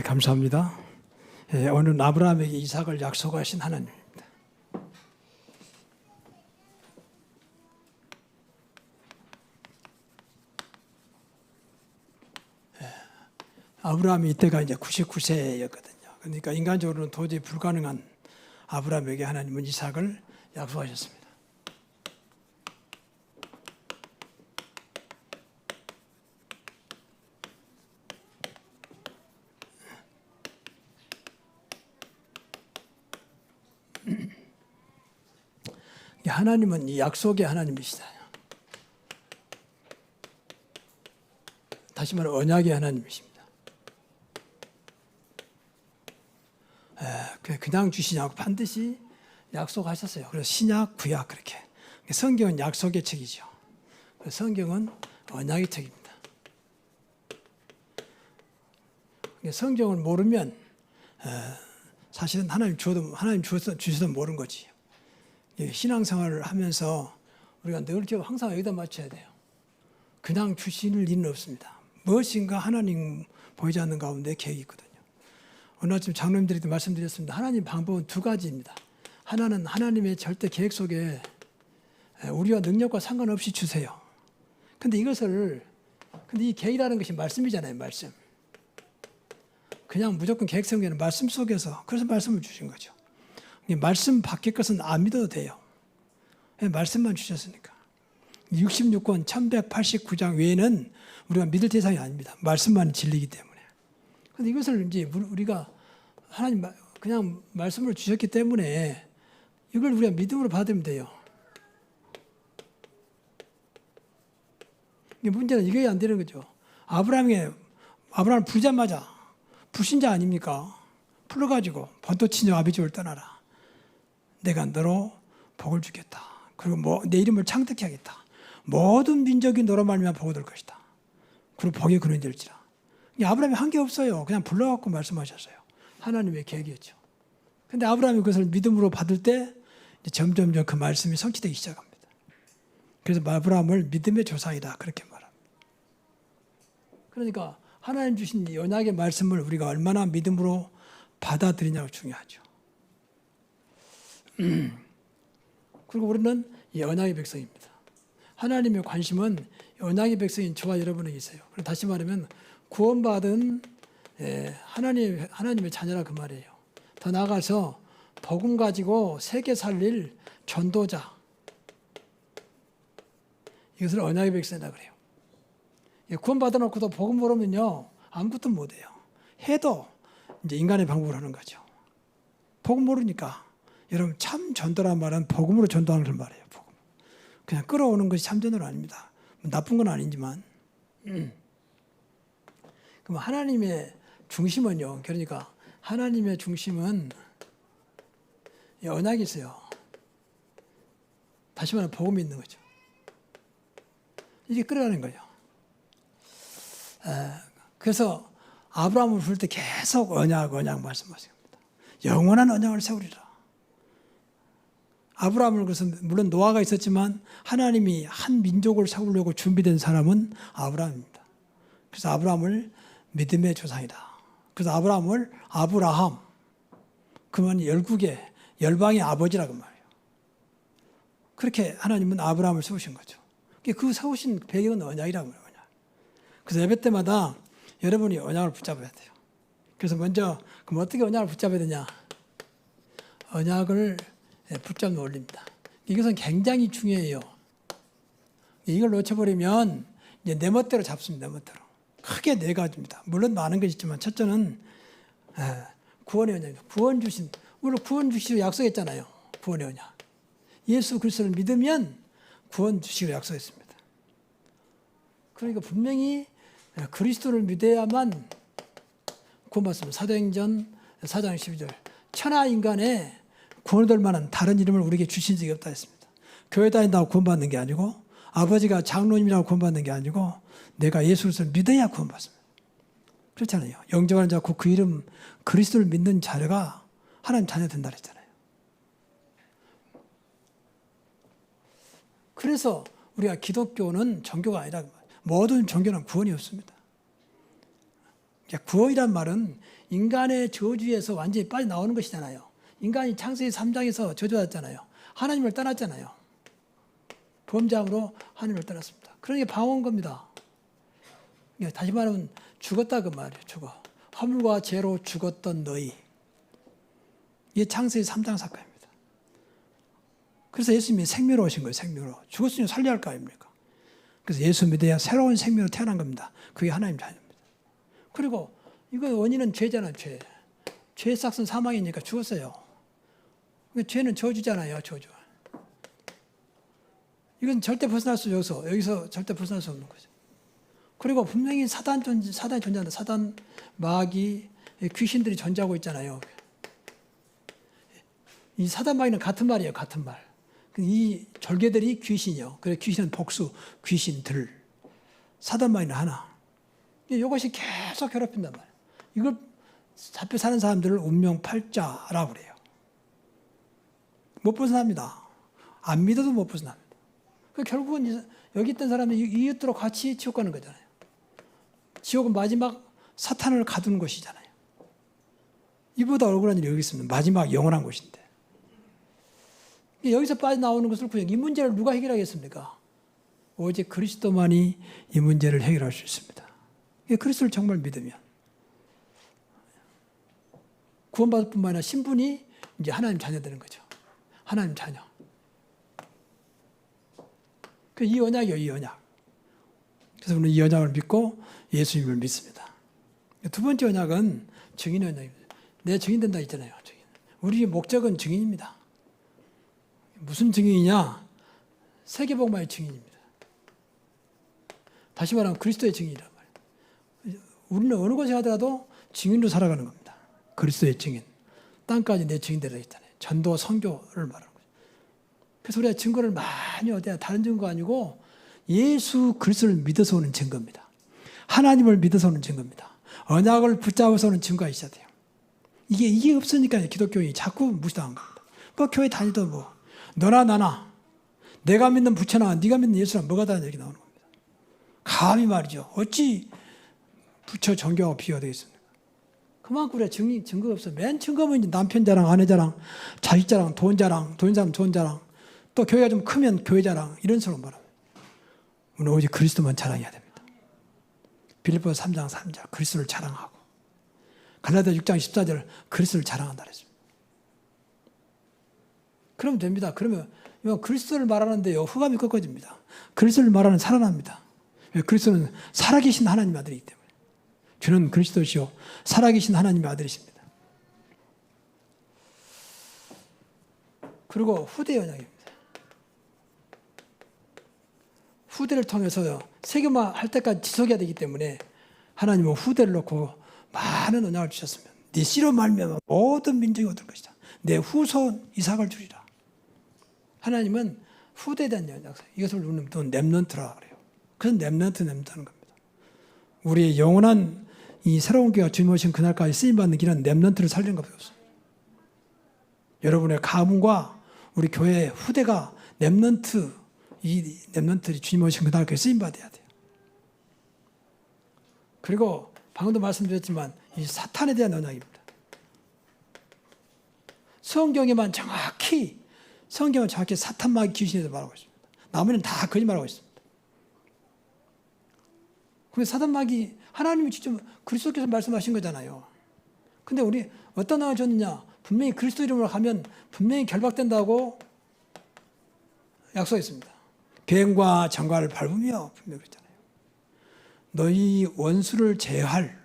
감사합니다. 오늘 아브라함에게 이삭을 약속하신 하나님입니다. 아브라함이 이때가 이제 99세였거든요. 그러니까 인간적으로는 도저히 불가능한 아브라함에게 하나님은 이삭을 약속하셨습니다. 하나님은 이 약속의 하나님이시다. 다시 말해 언약의 하나님이십니다. 그냥 주시냐고 반드시 약속하셨어요. 그래서 신약, 구약 그렇게. 성경은 약속의 책이죠. 성경은 언약의 책입니다. 성경을 모르면 사실은 하나님 주셔도 모르는 거지. 신앙생활을 하면서 우리가 늘 항상 여기다 맞춰야 돼요. 그냥 주실 일은 없습니다. 무엇인가 하나님 보이지 않는 가운데 계획이 있거든요. 오늘 아침 장로님들에게 말씀드렸습니다. 하나님 방법은 두 가지입니다. 하나는 하나님의 절대 계획 속에 우리와 능력과 상관없이 주세요. 근데 이 계획이라는 것이 말씀이잖아요. 말씀. 그냥 무조건 계획 세운 게 아니라 말씀 속에서 그래서 말씀을 주신 거죠. 말씀 밖의 것은 안 믿어도 돼요. 말씀만 주셨으니까. 66권 1189장 외에는 우리가 믿을 대상이 아닙니다. 말씀만 진리이기 때문에. 그런데 이것을 이제 우리가 하나님 그냥 말씀을 주셨기 때문에 이걸 우리가 믿음으로 받으면 돼요. 문제는 이게 안 되는 거죠. 아브라함 부자마자 불신자 아닙니까? 풀어가지고 번토 친정 아비집을 떠나라. 내가 너로 복을 주겠다. 그리고 내 이름을 창득케 하겠다. 모든 민족이 너로 말미암아 복을 얻을 것이다. 그리고 복의 근원이 될지라. 아브라함이 한 게 없어요. 그냥 불러갖고 말씀하셨어요. 하나님의 계획이었죠. 그런데 아브라함이 그것을 믿음으로 받을 때 점점 그 말씀이 성취되기 시작합니다. 그래서 아브라함을 믿음의 조상이다 그렇게 말합니다. 그러니까 하나님 주신 이 언약의 말씀을 우리가 얼마나 믿음으로 받아들이냐가 중요하죠. 그리고 우리는 이 언약의 백성입니다. 하나님의 관심은 언약의 백성인 저와 여러분에게 있어요. 그리고 다시 말하면 구원받은 하나님의 자녀라 그 말이에요. 더 나아가서 복음 가지고 세계 살릴 전도자. 이것을 언약의 백성이다 그래요. 구원받아 놓고도 복음 모르면요 아무것도 못해요. 해도 이제 인간의 방법을 하는 거죠. 복음 모르니까. 여러분 참 전도란 말은 복음으로 전도하는 말이에요. 복음. 그냥 끌어오는 것이 참 전도는 아닙니다. 나쁜 건 아니지만. 그럼 하나님의 중심은요. 그러니까 하나님의 중심은 언약이 있어요. 다시 말하면 복음이 있는 거죠. 이게 끌어가는 거예요. 그래서 아브라함을 부를 때 계속 언약 말씀하십니다. 영원한 언약을 세우리라. 아브라함을 그래서 물론 노아가 있었지만 하나님이 한 민족을 세우려고 준비된 사람은 아브라함입니다. 그래서 아브라함을 믿음의 조상이다. 그래서 아브라함을 아브라함 그러면 열방의 아버지라고 말이에요. 그렇게 하나님은 아브라함을 세우신 거죠. 그 세우신 배경은 언약이라고 말해요. 그래서 예배 때마다 여러분이 언약을 붙잡아야 돼요. 그래서 먼저 그럼 어떻게 언약을 붙잡아야 되냐? 언약을 붙잡는 원리입니다. 이것은 굉장히 중요해요. 이걸 놓쳐버리면 이제 내 멋대로 잡습니다. 내 멋대로. 크게 네 가지입니다. 물론 많은 것이 있지만 첫째는 구원의 언약입니다. 물론 구원 주시기로 약속했잖아요. 구원의 언약. 예수 그리스도를 믿으면 구원 주시기로 약속했습니다. 그러니까 분명히 그리스도를 믿어야만 구원받습니다. 사도행전 4장 12절 천하 인간의 구원될 만한 다른 이름을 우리에게 주신 적이 없다 했습니다. 교회 다닌다고 구원받는 게 아니고 아버지가 장로님이라고 구원받는 게 아니고 내가 예수 그리스도를 믿어야 구원받습니다. 그렇잖아요. 영접하는 자 그 이름 그리스도를 믿는 자가 하나님 자녀 된다 그랬잖아요. 그래서 우리가 기독교는 종교가 아니라 모든 종교는 구원이 없습니다. 구원이란 말은 인간의 저주에서 완전히 빠져나오는 것이잖아요. 인간이 창세기 3장에서 저주받았잖아요. 하나님을 떠났잖아요. 범죄함으로 하나님을 떠났습니다. 그러니까 방어한 겁니다. 다시 말하면 죽었다 그 말이에요. 죽어. 허물과 죄로 죽었던 너희. 이게 창세기 3장 사건입니다. 그래서 예수님이 생명으로 오신 거예요. 생명으로. 죽었으니 살려야 할 거 아닙니까? 그래서 예수 믿어야 새로운 생명으로 태어난 겁니다. 그게 하나님 자녀입니다. 그리고 이거 원인은 죄잖아요. 죄. 죄의 삭은 사망이니까 죽었어요. 죄는 저주잖아요. 저주. 이건 절대 벗어날 수 없어. 여기서 절대 벗어날 수 없는 거죠. 그리고 분명히 사단이 존재한다. 사단, 마귀, 귀신들이 존재하고 있잖아요. 이 사단, 마귀는 같은 말이에요. 같은 말. 이 절개들이 귀신이요. 그래 귀신은 복수, 귀신들. 사단, 마귀는 하나. 이것이 계속 괴롭힌단 말이에요. 이걸 잡혀 사는 사람들을 운명팔자라고 그래요. 못 벗어납니다. 안 믿어도 못 벗어납니다. 결국은 여기 있던 사람이 이웃들과 같이 지옥 가는 거잖아요. 지옥은 마지막 사탄을 가두는 곳이잖아요. 이보다 억울한 일이 여기 있으면 마지막 영원한 곳인데. 여기서 빠져나오는 것을 구해. 이 문제를 누가 해결하겠습니까? 오직 그리스도만이 이 문제를 해결할 수 있습니다. 그리스도를 정말 믿으면. 구원받을 뿐만 아니라 신분이 이제 하나님 자녀 되는 거죠. 하나님 자녀. 이 언약이에요, 이 언약. 그래서 우리는 이 언약을 믿고 예수님을 믿습니다. 두 번째 언약은 증인의 언약입니다. 내 증인 된다 했잖아요. 증인. 우리의 목적은 증인입니다. 무슨 증인이냐? 세계복음화의 증인입니다. 다시 말하면 그리스도의 증인이란 말이에요. 우리는 어느 곳에 가더라도 증인으로 살아가는 겁니다. 그리스도의 증인. 땅까지 내 증인 되라 했잖아요. 전도, 선교를 말하는 거죠. 그래서 우리가 증거를 많이 얻어야 다른 증거가 아니고 예수 그리스도를 믿어서 오는 증거입니다. 하나님을 믿어서 오는 증거입니다. 언약을 붙잡아서 오는 증거가 있어야 돼요. 이게 없으니까 기독교인이 자꾸 무시당한 겁니다. 뭐 교회 다니도 뭐 너나 나나 내가 믿는 부처나 네가 믿는 예수랑 뭐가 다른 얘기 나오는 겁니다. 감히 말이죠. 어찌 부처 종교하고 비교가 되겠습니까? 그만큼 우리가 증거가 없어요. 맨 증거면 이제 남편 자랑, 아내 자랑, 자식 자랑, 돈 자랑, 돈 사람 돈 자랑, 또 교회가 좀 크면 교회 자랑 이런 식으로 말합니다. 우리는 오직 그리스도만 자랑해야 됩니다. 빌립보서 3장 3절 그리스도를 자랑하고 갈라디아 6장 14절 그리스도를 자랑한다 그랬습니다. 그러면 됩니다. 그러면 그리스도를 말하는데요. 흑암이 꺾어집니다. 그리스도를 말하는 살아납니다. 그리스도는 살아계신 하나님의 아들이기 때문에. 주는 그리스도시요 살아계신 하나님의 아들이십니다. 그리고 후대 언약입니다. 후대를 통해서 세계화할 때까지 지속해야 되기 때문에 하나님은 후대를 놓고 많은 언약을 주셨으면 네 씨로 말미암아 모든 민족이 얻을 것이다. 내 후손 이삭을 주리라. 하나님은 후대에 대한 언약, 이것을 우리는 또 렘넌트라고 그래요. 그래서 렘넌트하는 겁니다. 우리의 영원한 이 새로운 교회가 주님 오신 그날까지 쓰임받는 길은 렘넌트를 살리는 것밖에 없습니다. 여러분의 가문과 우리 교회의 후대가 렘넌트, 이 렘넌트들이 주님 오신 그날까지 쓰임받아야 돼요. 그리고 방금도 말씀드렸지만 이 사탄에 대한 언약입니다. 성경은 정확히 사탄 마귀 귀신에서 말하고 있습니다. 나머지는 다 거짓말하고 있습니다. 근데 사단 마귀 하나님이 직접 그리스도께서 말씀하신 거잖아요. 근데 우리 어떤 언약을 줬느냐? 분명히 그리스도 이름으로 가면 분명히 결박된다고 약속했습니다. 뱀과 정갈을 밟으며 분명히 그랬잖아요. 너희 원수를 제할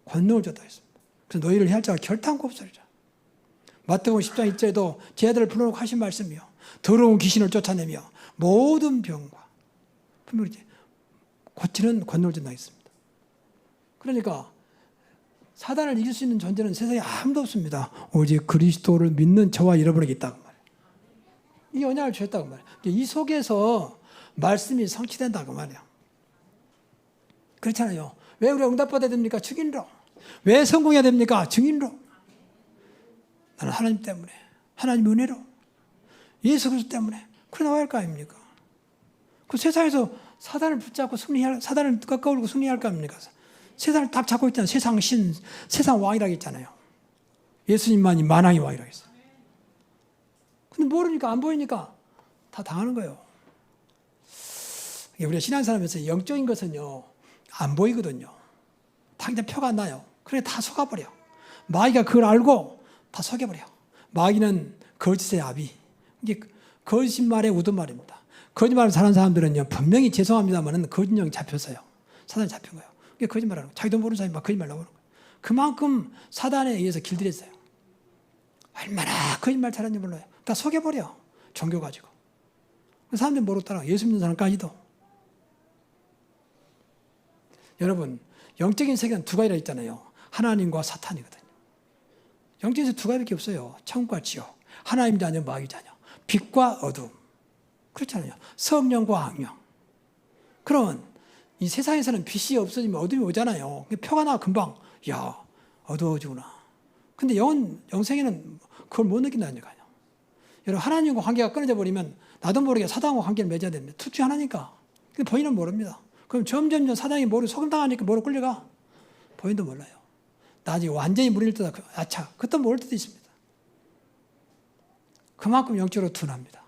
권능을 줬다 했습니다. 그래서 너희를 해할 자가 결탄코 없으리라. 마태복음 10장 1절에도 제 아들을 불러놓고 하신 말씀이요. 더러운 귀신을 쫓아내며 모든 병과 분명히 고치는 권능을 준다 했습니다. 그러니까 사단을 이길 수 있는 존재는 세상에 아무도 없습니다. 오직 그리스도를 믿는 저와 여러분에게 있다고 말이에요. 이 언약을 주셨다고 말이에요. 이 속에서 말씀이 성취된다고 말이에요. 그렇잖아요. 왜 우리가 응답받아야 됩니까? 증인으로. 왜 성공해야 됩니까? 증인으로. 나는 하나님 때문에, 하나님 은혜로, 예수 그리스도 때문에 그래 나와야 할 거 아닙니까? 그 세상에서 사단을 붙잡고 사단을 꺾어올고 승리할 거 아닙니까? 세상을 딱 잡고 있잖아요. 세상 신, 세상 왕이라고 했잖아요. 예수님만이 만왕의 왕이라고 했어요. 근데 모르니까, 안 보이니까 다 당하는 거예요. 우리가 신앙생활하면서 영적인 것은요, 안 보이거든요. 당장 표가 안 나요. 그래 다 속아버려. 마귀가 그걸 알고 다 속여버려. 마귀는 거짓의 아비. 이게 거짓말의 우두말입니다. 거짓말을 사는 사람들은요, 분명히 죄송합니다만은 거짓령 잡혔어요. 사단이 잡힌 거예요. 이게 거짓말하는 거예요. 자기도 모르는 사람이 막 거짓말 나오는 거예요. 그만큼 사단에 의해서 길들였어요. 얼마나 거짓말 잘하는지 몰라요. 다 속여버려. 종교 가지고. 사람들이 모르고 따라 예수 믿는 사람까지도. 여러분, 영적인 세계는 두 가지라 있잖아요. 하나님과 사탄이거든요. 영적인 세계 두 가지밖에 없어요. 천국과 지옥. 하나님 자녀, 마귀 자녀. 빛과 어둠. 그렇잖아요. 성령과 악령. 그러면 이 세상에서는 빛이 없어지면 어둠이 오잖아요. 표가 나 금방. 야, 어두워지구나. 근데 영생에는 그걸 못 느낀다는 거예요. 여러분, 하나님과 관계가 끊어져 버리면 나도 모르게 사단과 관계를 맺어야 됩니다. 투 중에 하나니까. 근데 본인은 모릅니다. 그럼 점점 사단이 모르고 속임당하니까 모르고 끌려가. 본인도 몰라요. 나중에 완전히 무ril릴 때다. 아차, 그것도 모를 때도 있습니다. 그만큼 영적으로 둔합니다.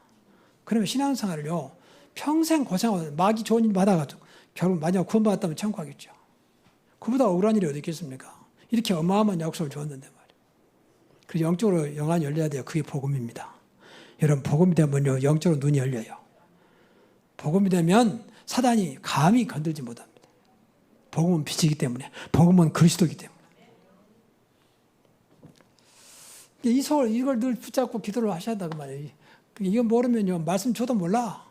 그러면 신앙생활을요, 평생 고생하고 마귀 좋은 일 받아가지고 결국 만약 구원받았다면 천국 가겠죠. 그보다 억울한 일이 어디 있겠습니까? 이렇게 어마어마한 약속을 줬는데 말이에요. 그래서 영적으로 영안이 열려야 돼요. 그게 복음입니다. 여러분, 복음이 되면요, 영적으로 눈이 열려요. 복음이 되면 사단이 감히 건들지 못합니다. 복음은 빛이기 때문에, 복음은 그리스도이기 때문에. 이걸 늘 붙잡고 기도를 하셔야 한다고 말이에요. 이거 모르면요, 말씀 줘도 몰라.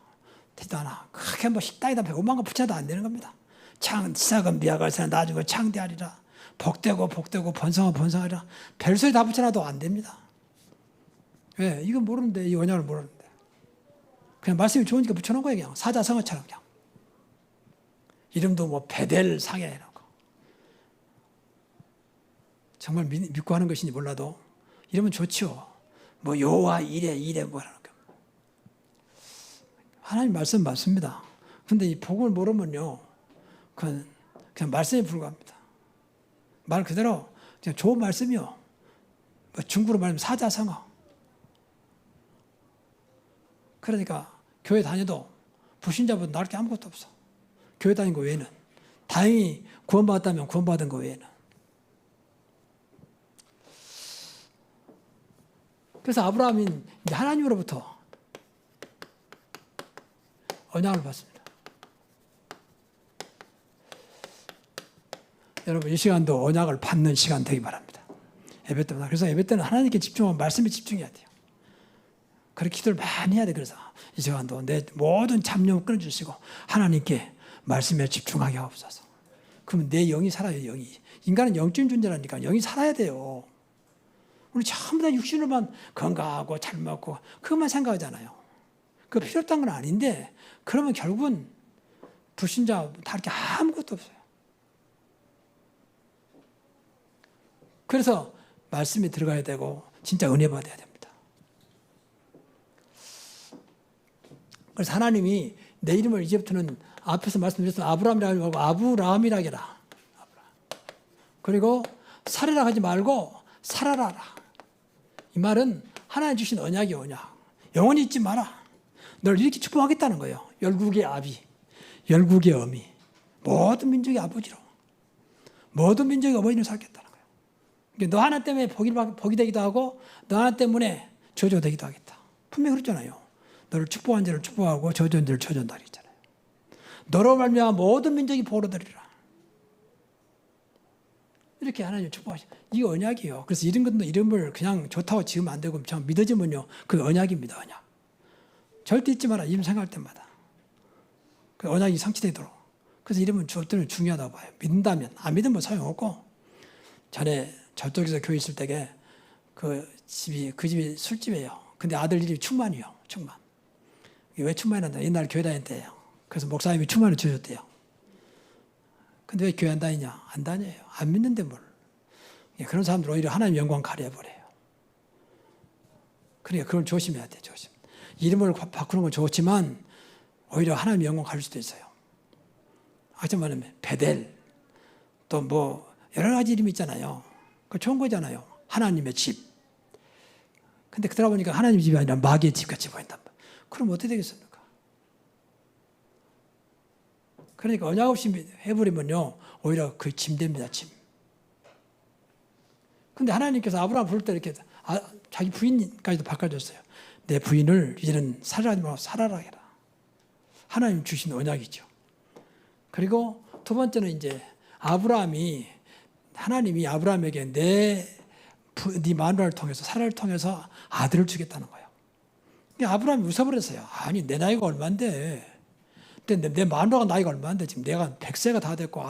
되지도 않아. 그렇게 뭐 식당에다 100만 거 붙여도 안 되는 겁니다. 시작은 미약할세나 나중에 창대하리라. 복되고 번성은 번성하리라. 별소리 다 붙여놔도 안 됩니다. 왜? 이거 모르는데, 이 언약을 모르는데. 그냥 말씀이 좋으니까 붙여놓은 거예요. 그냥 사자성어처럼 그냥. 이름도 뭐 베델 상해 해놓고. 정말 믿고 하는 것인지 몰라도 이러면 좋죠. 뭐 여호와 이래 뭐 하는 거. 하나님 말씀 맞습니다. 근데 이 복음을 모르면요, 그냥 말씀에 불과합니다. 말 그대로 그냥 좋은 말씀이요. 뭐 중국으로 말하면 사자성어. 그러니까 교회 다녀도 불신자보다 나을 게 아무것도 없어. 교회 다닌 거 외에는. 다행히 구원받았다면 구원받은 거 외에는. 그래서 아브라함이 이제 하나님으로부터 언약을 받습니다. 여러분, 이 시간도 언약을 받는 시간 되기 바랍니다. 예배 때마다. 그래서 예배 때는 하나님께 집중하고 말씀에 집중해야 돼요. 그렇게 기도를 많이 해야 돼. 그래서 이 시간도 내 모든 잡념을 끊어주시고 하나님께 말씀에 집중하게 하옵소서. 그러면 내 영이 살아요. 영이. 인간은 영적인 존재라니까 영이 살아야 돼요. 우리 전부 다 육신으로만 건강하고 잘 먹고 그것만 생각하잖아요. 그 필요 없다는 건 아닌데 그러면 결국은 불신자 다를 게 아무것도 없어요. 그래서 말씀에 들어가야 되고 진짜 은혜 받아야 됩니다. 그래서 하나님이 내 이름을 이제부터는 앞에서 말씀드렸던 아브라함이라고 하지 말고 아브라함이라 해라. 그리고 살해라 하지 말고 살아라라. 이 말은 하나님 주신 언약이 언약. 영원히 잊지 마라. 널 이렇게 축복하겠다는 거예요. 열국의 아비, 열국의 어미, 모든 민족의 아버지로, 모든 민족의 어머니로 살겠다는 거예요. 그러니까 너 하나 때문에 복이 되기도 하고 너 하나 때문에 저주가 되기도 하겠다. 분명히 그랬잖아요. 너를 축복한 자를 축복하고 저주한 자를 저주한다 그랬잖아요. 너로 말미암아 모든 민족이 복을 얻으리라. 이렇게 하나님 축복하시. 이게 언약이에요. 그래서 이런 것도 이름을 그냥 좋다고 지으면 안 되고 참 믿어지면요, 그 언약입니다. 언약. 절대 잊지 마라. 이름 생각할 때마다. 그 언약이 성취되도록. 그래서 이름은 저들은 중요하다고 봐요. 믿는다면. 안 믿으면 소용없고. 전에 저쪽에서 교회 있을 때에 그 집이 술집이에요. 근데 아들 이름이 충만이요. 충만. 왜 충만이란다? 옛날 교회 다닐 때예요. 그래서 목사님이 충만을 주셨대요. 근데 왜 교회 안 다니냐? 안 다녀요. 안 믿는데 뭘. 그런 사람들 오히려 하나님 영광 가려버려요. 그러니까 그걸 조심해야 돼. 조심. 이름을 바꾸는 건 좋지만 오히려 하나님 영광 가릴 수도 있어요. 아까 말하면 베델, 또 뭐 여러 가지 이름이 있잖아요. 그 좋은 거잖아요. 하나님의 집. 근데 그러다 보니까 하나님의 집이 아니라 마귀의 집같이 보인단 말이에요. 그럼 어떻게 되겠습니까? 그러니까 언약 없이 해버리면요, 오히려 그 짐됩니다, 짐. 근데 하나님께서 아브라함 부를 때 이렇게 자기 부인까지도 바꿔줬어요. 내 부인을 이제는 살아라지 말고 살아라 해라. 하나님 주신 언약이죠. 그리고 두 번째는 이제 하나님이 아브라함에게 네 마누라를 통해서 사라를 통해서 아들을 주겠다는 거예요. 아브라함이 웃어버렸어요. 아니 내 나이가 얼마인데, 내 마누라가 나이가 얼마인데 지금 내가 100세가 다 됐고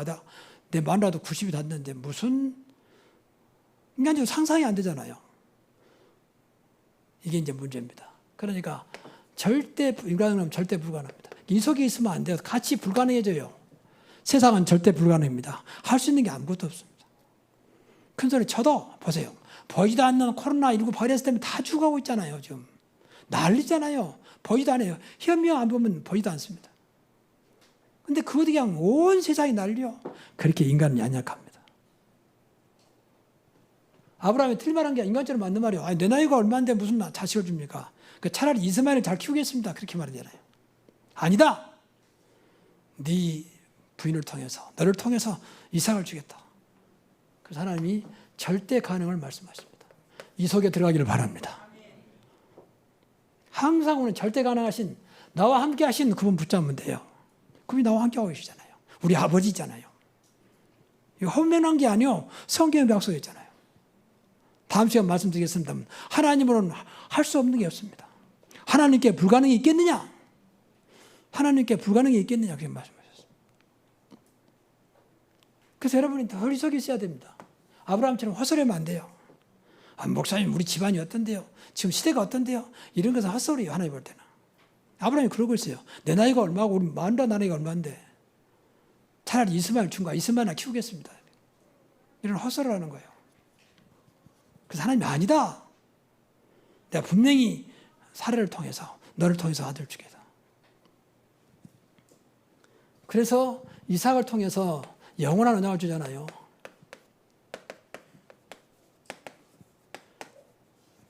내 마누라도 90이 됐는데 무슨 인간적으로 상상이 안 되잖아요. 이게 이제 문제입니다. 그러니까 인간은 절대 불가능합니다. 이속에 있으면 안 돼요. 같이 불가능해져요. 세상은 절대 불가능합니다. 할 수 있는 게 아무것도 없습니다. 큰 소리 쳐도 보세요. 보이지도 않는 코로나19 바이러스 때문에 다 죽어가고 있잖아요. 지금 난리잖아요. 보이지도 않아요. 현미경 안 보면 보이지도 않습니다. 근데 그것도 그냥 온 세상이 난리요. 그렇게 인간은 연약합니다. 아브라함이 틀만한 게 인간처럼 맞는 말이에요. 아니, 내 나이가 얼마인데 무슨 자식을 줍니까? 차라리 이스마엘을 잘 키우겠습니다. 그렇게 말하잖아요. 아니다. 네 부인을 통해서, 너를 통해서 이삭을 주겠다. 그래서 하나님이 절대 가능을 말씀하십니다. 이 속에 들어가기를 바랍니다. 항상 오늘 절대 가능하신, 나와 함께 하신 그분 붙잡으면 돼요. 그분이 나와 함께 하고 계시잖아요. 우리 아버지잖아요. 이거 험난한 게 아니요, 성경의 약속이잖아요. 다음 시간 말씀드리겠습니다. 하나님으로는 할 수 없는 게 없습니다. 하나님께 불가능이 있겠느냐? 하나님께 불가능이 있겠느냐? 그렇게 말씀하셨습니다. 그래서 여러분이 더 어리석이 있어야 됩니다. 아브라함처럼 헛소리하면 안 돼요. 목사님 우리 집안이 어떤데요? 지금 시대가 어떤데요? 이런 것은 헛소리예요. 하나님 볼 때는. 아브라함이 그러고 있어요. 내 나이가 얼마고 우리 마누라 나이가 얼마인데 차라리 이스마엘 준 거야. 이스마엘나 키우겠습니다. 이런 헛소리를 하는 거예요. 그래서 하나님이 아니다. 내가 분명히 사례를 통해서 너를 통해서 아들을 주겠다. 그래서 이삭을 통해서 영원한 언약을 주잖아요.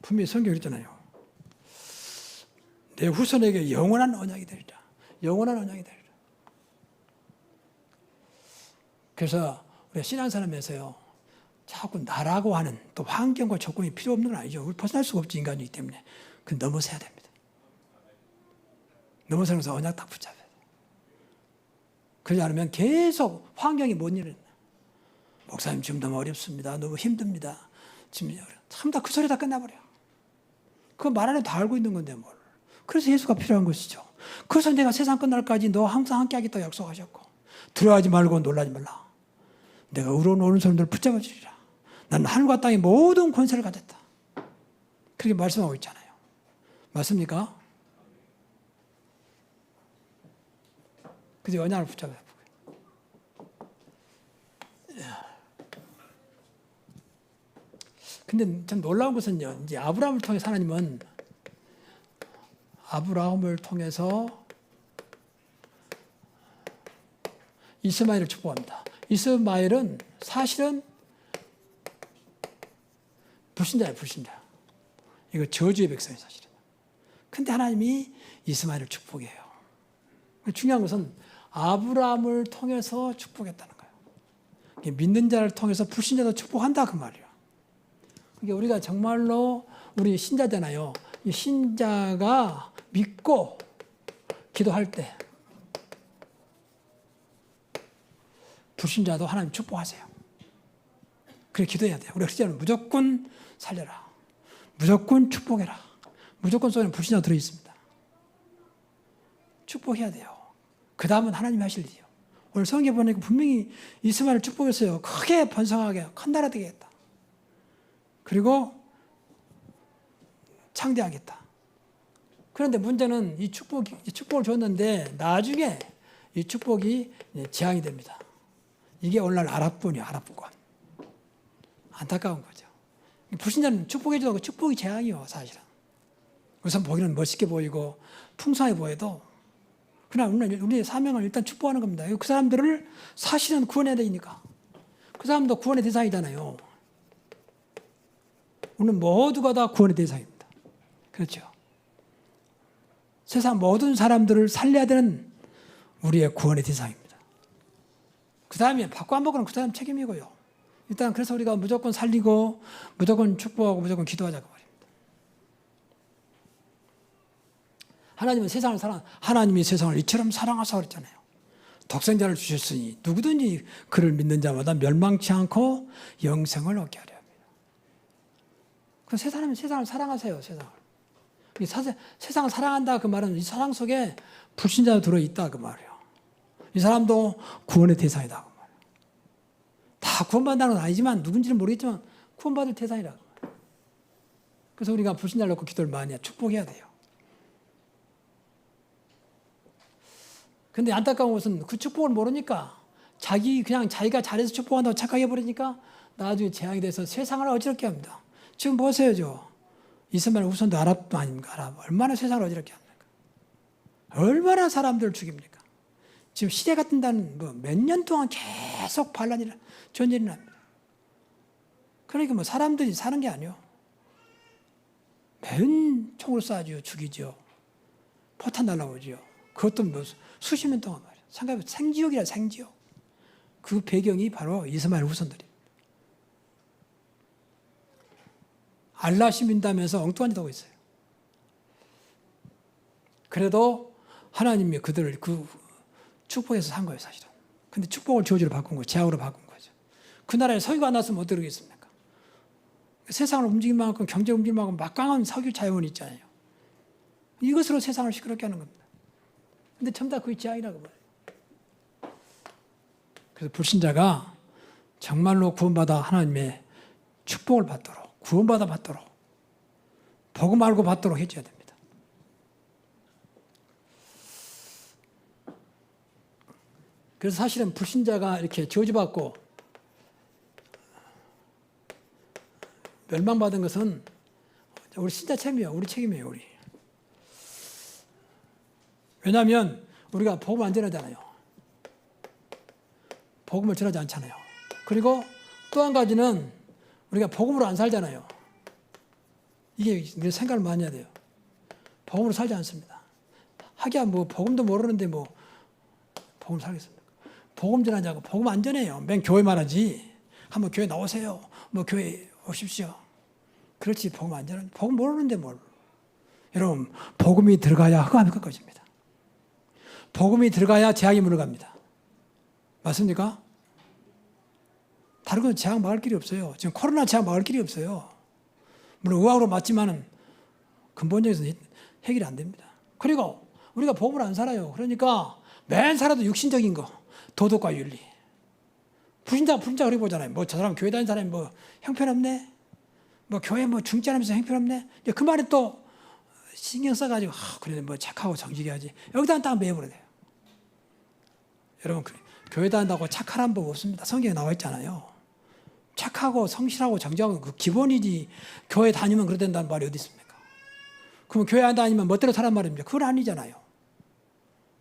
분명히 성경에 있잖아요. 내 후손에게 영원한 언약이 되리라. 영원한 언약이 되리라. 그래서 우리가 신앙사람에서요, 자꾸 나라고 하는 또 환경과 조건이 필요 없는 건 아니죠. 우리 벗어날 수가 없지, 인간이기 때문에. 그건 넘어서야 됩니다. 넘어서면서 언약 딱 붙잡아야 돼요. 그러지 않으면 계속 환경이 못 일어나. 목사님 지금 너무 어렵습니다. 너무 힘듭니다. 지금 참 다 그 소리 다 끝나버려요. 그 말 안에 다 알고 있는 건데 뭘. 그래서 예수가 필요한 것이죠. 그래서 내가 세상 끝날까지 너 항상 함께 하겠다고 약속하셨고, 두려워하지 말고 놀라지 말라. 내가 의로운 오른손을 붙잡아 주리라. 나는 하늘과 땅의 모든 권세를 가졌다. 그렇게 말씀하고 있잖아요. 맞습니까? 그래서 언약을 붙잡아야 돼요. 근데 참 놀라운 것은요, 이제 아브라함을 통해서 하나님은 아브라함을 통해서 이스마엘을 축복합니다. 이스마엘은 사실은 불신자예요, 불신자. 이거 저주의 백성이에요, 사실은. 근데 하나님이 이스마엘을 축복해요. 중요한 것은 아브라함을 통해서 축복했다는 거예요. 믿는 자를 통해서 불신자도 축복한다, 그 말이에요. 그러니까 우리가 정말로 우리 신자잖아요. 이 신자가 믿고 기도할 때 불신자도 하나님 축복하세요. 그래 기도해야 돼요. 우리 크리스천은 무조건 살려라. 무조건 축복해라. 무조건 속에는 불신자 들어있습니다. 축복해야 돼요. 그 다음은 하나님이 하실 일이요. 오늘 성경에 보니까 분명히 이스마엘을 축복했어요. 크게 번성하게 큰 나라 되겠다. 그리고 창대하겠다. 그런데 문제는 이 축복을 줬는데 나중에 이 축복이 재앙이 됩니다. 이게 오늘날 아랍권이에요, 아랍권. 안타까운 거죠. 불신자는 축복해줘도 축복이 재앙이요, 사실은. 우선 보기는 멋있게 보이고 풍성해 보여도 그냥 우리의 사명을 일단 축복하는 겁니다. 그 사람들을 사실은 구원해야 되니까. 그 사람도 구원의 대상이잖아요. 우리는 모두가 다 구원의 대상입니다. 그렇죠. 세상 모든 사람들을 살려야 되는 우리의 구원의 대상입니다. 그 다음에 받고 안 받고는 그 사람 책임이고요. 일단 그래서 우리가 무조건 살리고 무조건 축복하고 무조건 기도하자고 말입니다. 하나님이 세상을 이처럼 사랑하사 그랬잖아요. 독생자를 주셨으니 누구든지 그를 믿는 자마다 멸망치 않고 영생을 얻게 하려 합니다. 그 세상은 세상을 사랑하세요. 세상을 사랑한다 그 말은 이 사랑 속에 불신자가 들어있다 그 말이에요. 이 사람도 구원의 대상이다 그 말이에요. 다 구원받는다는 건 아니지만 누군지는 모르겠지만 구원받을 대상이라고. 그래서 우리가 불신자를 놓고 기도를 많이 해야 축복해야 돼요. 근데 안타까운 것은 그 축복을 모르니까 자기가 잘해서 축복한다고 착각해 버리니까 나중에 재앙이 돼서 세상을 어지럽게 합니다. 지금 보세요. 이스마엘 후손도 아랍 아닙니까? 아랍. 얼마나 세상을 어지럽게 합니까? 얼마나 사람들을 죽입니까? 지금 시대가 뜬다는 몇 년 동안 계속 반란이 전쟁이 납니다. 그러니까 사람들이 사는 게 아니에요. 매일 총을 쏴죠. 죽이죠. 포탄 날라오죠. 그것도 수십 년 동안 말이에요. 생각해보면 생지옥이라 생지옥. 그 배경이 바로 이스마엘 후손들이에요. 알라시 민다면서 엉뚱한 짓 하고 있어요. 그래도 하나님이 그들을 그 축복해서 산 거예요, 사실은. 근데 축복을 저주로 바꾼 거예요. 재앙으로 바꾼 거죠. 그 나라에 석유가 안 났으면 어떻게 되겠습니까? 세상을 움직일 만큼 경제 움직일 만큼 막강한 석유 자원이 있잖아요. 이것으로 세상을 시끄럽게 하는 겁니다. 근데 전부 다 그게 재앙이라고 말해요. 그래서 불신자가 정말로 구원받아 하나님의 축복을 받도록 구원받아 받도록 복음 알고 받도록 해줘야 됩니다. 그래서 사실은 불신자가 이렇게 저주받고 멸망받은 것은 우리 신자 책임이에요. 우리 책임이에요. 우리. 왜냐하면 우리가 복음 안 전하잖아요. 복음을 전하지 않잖아요. 그리고 또 한 가지는 우리가 복음으로 안 살잖아요. 이게 생각을 많이 해야 돼요. 복음으로 살지 않습니다. 하기야 복음도 모르는데 복음 살겠습니까? 복음 전하자고 복음 안 전해요. 맨 교회만 하지. 한번 교회 나오세요. 교회 오십시오. 그렇지 복음 안 전하는데 복음 모르는데 뭘. 여러분 복음이 들어가야 흑암이 끝 것입니다. 복음이 들어가야 재앙이 물러갑니다. 맞습니까? 다른 건 재앙 막을 길이 없어요. 지금 코로나 재앙 막을 길이 없어요. 물론 의학으로 맞지만은 근본적에서 해결이 안 됩니다. 그리고 우리가 복음을 안 살아요. 그러니까 맨 살아도 육신적인 거, 도덕과 윤리. 불신자 그렇게 보잖아요. 저 사람 교회 다니는 사람이 형편없네. 교회 중지하면서 형편없네. 그 말에 또 신경 써가지고 그래 착하고 정직해야지. 여기다 딱 매버려야 돼요. 여러분 교회 다닌다고 착하란 법 없습니다. 성경에 나와 있잖아요. 착하고 성실하고 정직하고 그 기본이지 교회 다니면 그래 된다는 말이 어디 있습니까? 그럼 교회 안 다니면 멋대로 살란 말입니까? 그건 아니잖아요.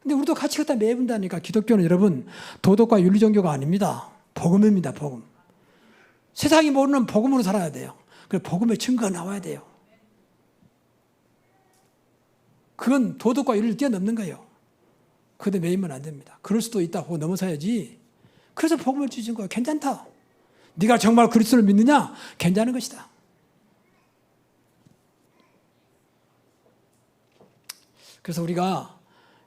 근데 우리도 같이 갖다 매분다니까. 기독교는 여러분 도덕과 윤리 종교가 아닙니다. 복음입니다. 복음. 세상이 모르는 복음으로 살아야 돼요. 그래서 복음의 증거가 나와야 돼요. 그건 도덕과 윤리를 뛰어넘는 거예요. 그런데 매이면 안 됩니다. 그럴 수도 있다고 넘어서야지. 그래서 복음을 주신 거예요. 괜찮다. 네가 정말 그리스도를 믿느냐? 괜찮은 것이다. 그래서 우리가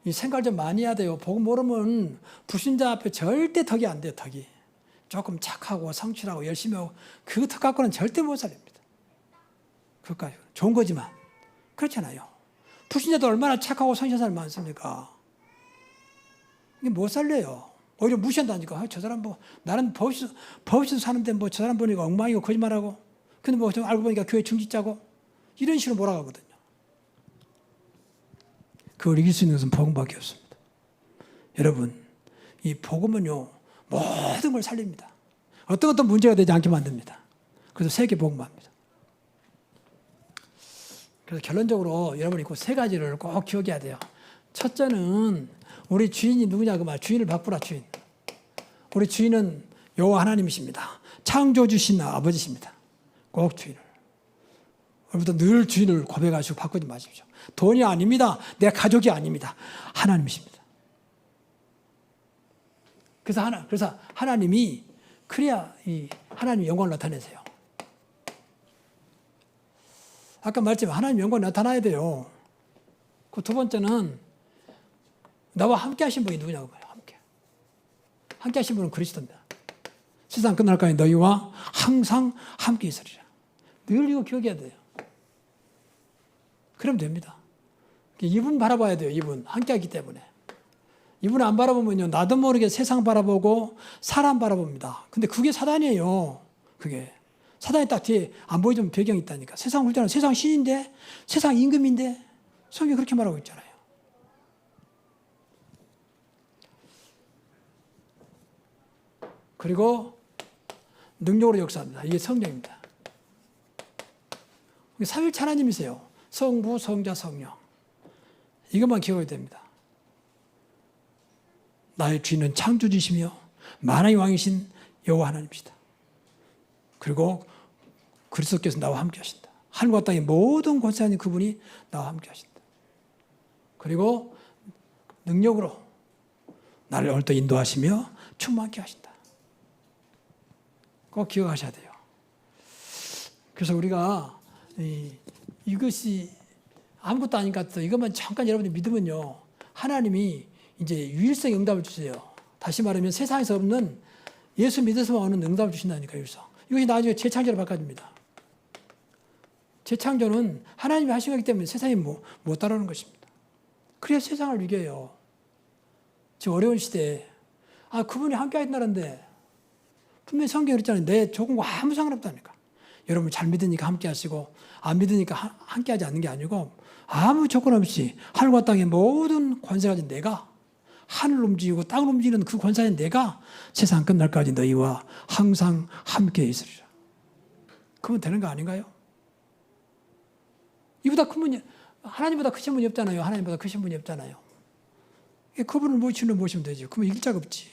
이 생각을 좀 많이 해야 돼요. 복음 모르면 불신자 앞에 절대 덕이 안 돼요. 덕이. 조금 착하고 성실하고 열심히 하고 그 덕 갖고는 절대 못 살립니다. 그것까지 좋은 거지만 그렇잖아요. 불신자도 얼마나 착하고 성실한 사람이 많습니까? 이게 못 살려요. 오히려 무시한다니까. 저 사람 나는 법 없이도 사는데 저 사람 보니까 엉망이고 거짓말하고. 근데 좀 알고 보니까 교회 중지자고. 이런 식으로 몰아가거든요. 그걸 이길 수 있는 것은 복음밖에 없습니다. 여러분, 이 복음은요, 모든 걸 살립니다. 어떤 것도 문제가 되지 않게 만듭니다. 그래서 세계 복음화입니다. 그래서 결론적으로 여러분이 그 세 가지를 꼭 기억해야 돼요. 첫째는 우리 주인이 누구냐 그 말. 주인을 바꾸라 주인. 우리 주인은 여호와 하나님이십니다. 창조주신 아버지십니다. 꼭 주인을. 오늘부터 늘 주인을 고백하시고 바꾸지 마십시오. 돈이 아닙니다. 내 가족이 아닙니다. 하나님이십니다. 그래서 하나님이 그래야 이 하나님 영광을 나타내세요. 아까 말했지만 하나님 영광이 나타나야 돼요. 그 두 번째는 나와 함께 하신 분이 누구냐고 봐요. 함께 하신 분은 그리스도입니다. 세상 끝날까지 너희와 항상 함께 있으리라. 늘 이거 기억해야 돼요. 그러면 됩니다. 이분 바라봐야 돼요. 이분 함께 하기 때문에. 이분 안 바라보면요, 나도 모르게 세상 바라보고 사람 바라봅니다. 근데 그게 사단이에요. 그게 사단이 딱 뒤에 안 보이던 배경이 있다니까. 세상 훌륭한 세상 신인데, 세상 임금인데, 성경이 그렇게 말하고 있잖아요. 그리고 능력으로 역사합니다. 이게 성령입니다. 삼위일체 하나님이세요. 성부, 성자, 성령. 이것만 기억해야 됩니다. 나의 주인은 창조주시며 만왕의 왕이신 여호와 하나님이시다. 그리고 그리스도께서 나와 함께 하신다. 하늘과 땅의 모든 권세하는 그분이 나와 함께 하신다. 그리고 능력으로 나를 오늘도 인도하시며 충만케 하신다. 꼭 기억하셔야 돼요. 그래서 우리가 이것이 아무것도 아닌 것 같아서 이것만 잠깐 여러분이 믿으면요, 하나님이 이제 유일성 응답을 주세요. 다시 말하면 세상에서 없는 예수 믿어서만 오는 응답을 주신다니까요. 이것이 나중에 재창조로 바꿔집니다. 재창조는 하나님이 하신 거기 때문에 세상이 못 따라오는 것입니다. 그래야 세상을 이겨요. 지금 어려운 시대에 그분이 함께 하신다는데 분명히 성경에 그랬잖아요. 내 조건과 아무 상관없다니까. 여러분 잘 믿으니까 함께 하시고 안 믿으니까 함께 하지 않는 게 아니고 아무 조건 없이 하늘과 땅의 모든 권세가 가진 내가, 하늘을 움직이고 땅을 움직이는 그 권세인 내가 세상 끝날까지 너희와 항상 함께 있으리라. 그러면 되는 거 아닌가요? 이보다 큰 분이, 하나님보다 크신 분이 없잖아요. 하나님보다 크신 분이 없잖아요. 그분을 모시면 되죠. 그러면 이길 자가 없지.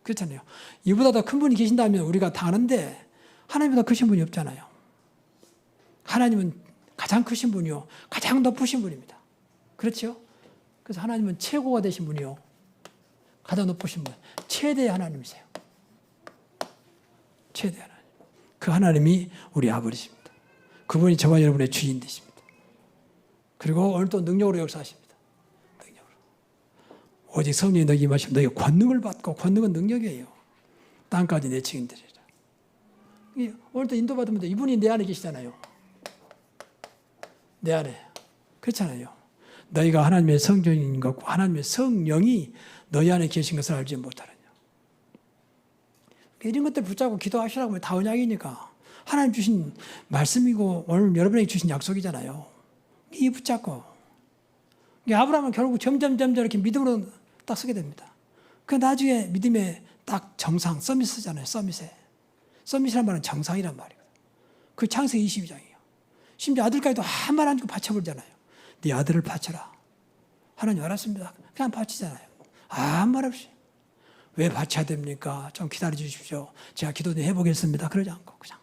그렇잖아요. 이보다 더 큰 분이 계신다면 우리가 다 아는데 하나님보다 크신 분이 없잖아요. 하나님은 가장 크신 분이요, 가장 높으신 분입니다. 그렇죠? 그래서 하나님은 최고가 되신 분이요, 가장 높으신 분, 최대의 하나님이세요. 최대 하나님. 그 하나님이 우리 아버지십니다. 그분이 저와 여러분의 주인 되십니다. 그리고 오늘 또 능력으로 역사하십니다. 능력으로. 오직 성령이 너희 임하시면 너희가 권능을 받고, 권능은 능력이에요. 땅까지 내 증인되리라. 오늘 또 인도받으면 이분이 내 안에 계시잖아요. 내 안에. 그렇잖아요. 너희가 하나님의 성전인 것과 하나님의 성령이 너희 안에 계신 것을 알지 못하느냐. 이런 것들 붙잡고 기도하시라고 하면 다 언약이니까. 하나님 주신 말씀이고 오늘 여러분에게 주신 약속이잖아요. 이 붙잡고. 아브라함은 결국 점점 이렇게 믿음으로 딱 서게 됩니다. 그 나중에 믿음의 딱 정상, 서밋이잖아요. 서밋이란 말은 정상이란 말이거든요. 그 창세기 22장이에요. 심지어 아들까지도 한 말 안 주고 바쳐버리잖아요. 네 아들을 바쳐라. 하나님 알았습니다. 그냥 바치잖아요. 아무 말 없이. 왜 바쳐야 됩니까? 좀 기다려 주십시오. 제가 기도 좀 해보겠습니다. 그러지 않고 그냥.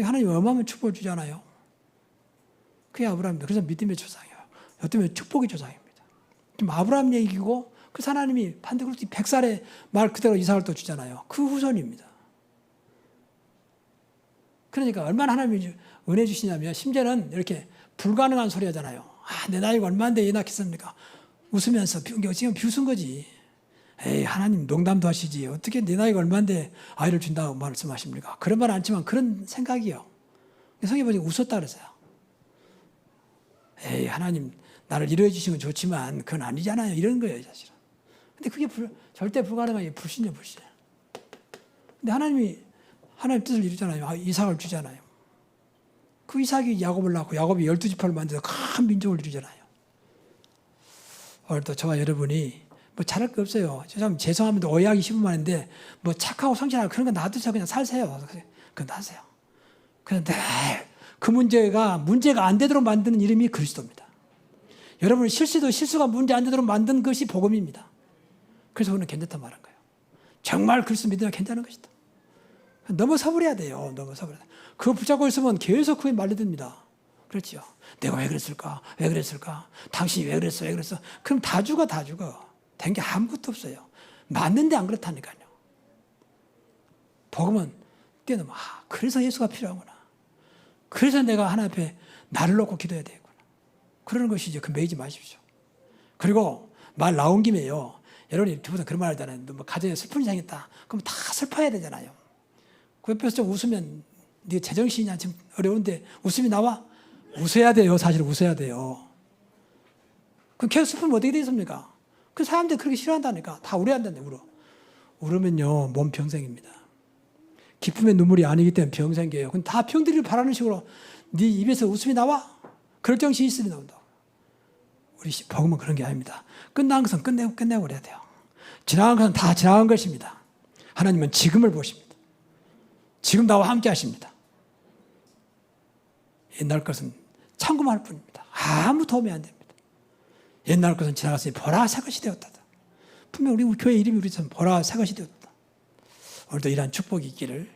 하나님 어마어마한 축복을 주잖아요. 그게 아브라함입니다. 그래서 믿음의 조상이에요. 어쩌면 축복의 조상입니다. 지금 아브라함 얘기고 그 하나님이 반드시 100살에 말 그대로 이삭을 또 주잖아요. 그 후손입니다. 그러니까 얼마나 하나님이 은혜 주시냐면 심지어는 이렇게 불가능한 소리 하잖아요. 내 나이가 얼마인데 애 낳겠습니까? 웃으면서 지금 비웃은 거지. 에이, 하나님 농담도 하시지. 어떻게 내 나이가 얼마인데 아이를 준다고 말씀하십니까? 그런 말 않지만 그런 생각이요. 성경에 보니까 웃었다 그랬어요. 에이, 하나님 나를 이루어 주시면 좋지만 그건 아니잖아요. 이런 거예요, 사실은. 근데 그게 절대 불가능한 게 불신이에요, 불신. 근데 하나님이 하나님 뜻을 이루잖아요. 이삭을 주잖아요. 그 이삭이 야곱을 낳고 야곱이 12지파를 만들어서 큰 민족을 이루잖아요. 오늘도 저와 여러분이 뭐 잘할 거 없어요. 죄송합니다. 오해하기 쉬운 말인데 뭐 착하고 성실하고 그런 거 놔두세요. 그냥 살세요. 그거 놔세요. 그냥 그 문제가 안 되도록 만드는 이름이 그리스도입니다. 여러분 실수가 문제 안 되도록 만든 것이 복음입니다. 그래서 오늘 괜찮다 말한 거예요. 정말 그리스도 믿으면 괜찮은 것이다. 넘어서 버려야 돼요. 넘어서 버려야 돼요. 그거 붙잡고 있으면 계속 그게 말려듭니다. 그렇죠. 내가 왜 그랬을까? 왜 그랬을까? 당신이 왜 그랬어? 왜 그랬어? 그럼 다 죽어, 다 죽어. 된 게 아무것도 없어요. 맞는데 안 그렇다니까요. 복음은 뛰어넘어. 그래서 예수가 필요하구나. 그래서 내가 하나님 앞에 나를 놓고 기도해야 되겠구나. 그러는 것이죠. 그 매이지 마십시오. 그리고 말 나온 김에요. 여러분이 두분 그런 말 하잖아요. 뭐 가정에 슬픈 일이 생겼다. 그럼 다 슬퍼야 되잖아요. 그 옆에서 좀 웃으면 네 제정신이냐 지금 어려운데 웃음이 나와? 웃어야 돼요. 사실 웃어야 돼요. 그럼 계속 슬프면 어떻게 되겠습니까? 그 사람들이 그렇게 싫어한다니까. 다 울어야 한다는데 울어. 울으면요 몸 병생입니다. 기쁨의 눈물이 아니기 때문에 병생겨요. 그럼 다 병들기를 바라는 식으로 네 입에서 웃음이 나와? 그럴 정신이 있으면 나온다고. 우리 복음은 그런 게 아닙니다. 끝난 것은 끝내버려야 돼요. 지나간 것은 다 지나간 것입니다. 하나님은 지금을 보십니다. 지금 나와 함께 하십니다. 옛날 것은 참고만 할 뿐입니다. 아무 도움이 안 됩니다. 옛날 것은 지나갔으니 보라 새 것이 되었다. 분명 우리 교회 이름이 우리처럼 보라 새 것이 되었다. 오늘도 이러한 축복이 있기를